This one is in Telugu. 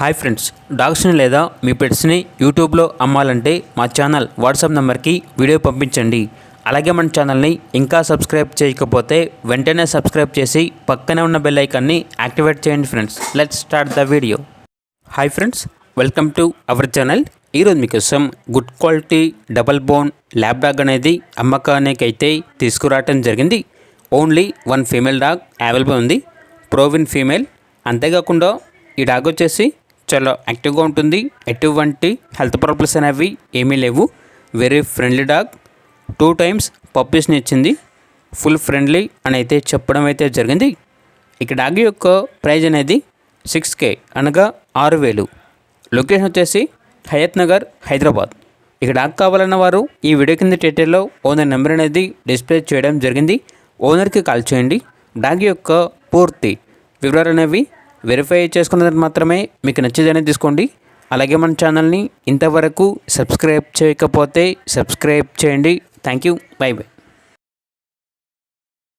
హాయ్ ఫ్రెండ్స్, డాగ్స్ని లేదా మీ పెట్స్ని యూట్యూబ్లో అమ్మాలంటే మా ఛానల్ వాట్సాప్ నెంబర్కి వీడియో పంపించండి. అలాగే మన ఛానల్ని ఇంకా సబ్స్క్రైబ్ చేయకపోతే వెంటనే సబ్స్క్రైబ్ చేసి పక్కనే ఉన్న బెల్ ఐకాన్ని యాక్టివేట్ చేయండి friends. Let's start the video. Hi friends, welcome to our channel. ఈరోజు మీకోసం good quality double bone lab dog అనేది అమ్మకానికి అయితే తీసుకురావటం జరిగింది. Only one female dog available ఉంది, ప్రోవిన్ ఫీమేల్. అంతేకాకుండా ఈ డాగ్ వచ్చేసి చాలా యాక్టివ్గా ఉంటుంది, ఎటువంటి హెల్త్ ప్రాబ్లమ్స్ అనేవి ఏమీ లేవు. Very friendly dog. 2 times పప్పీస్ని ఇచ్చింది. ఫుల్ ఫ్రెండ్లీ అని అయితే చెప్పడం అయితే జరిగింది. ఇక డాగ్ యొక్క ప్రైజ్ అనేది 6K అనగా 6,000. లొకేషన్ వచ్చేసి హయత్ నగర్, హైదరాబాద్. ఇక డాగ్ కావాలన్న వారు ఈ వీడియో కింద టైటిల్లో ఓనర్ నెంబర్ అనేది డిస్ప్లే చేయడం జరిగింది. ఓనర్కి కాల్ చేయండి. డాగ్ యొక్క పూర్తి వివరాలు అనేవి వెరిఫై చేసుకున్నది మాత్రమే మీకు నచ్చేదనేది తీసుకోండి. అలాగే మన ఛానల్ని ఇంతవరకు సబ్స్క్రైబ్ చేయకపోతే సబ్స్క్రైబ్ చేయండి. Thank you. By by.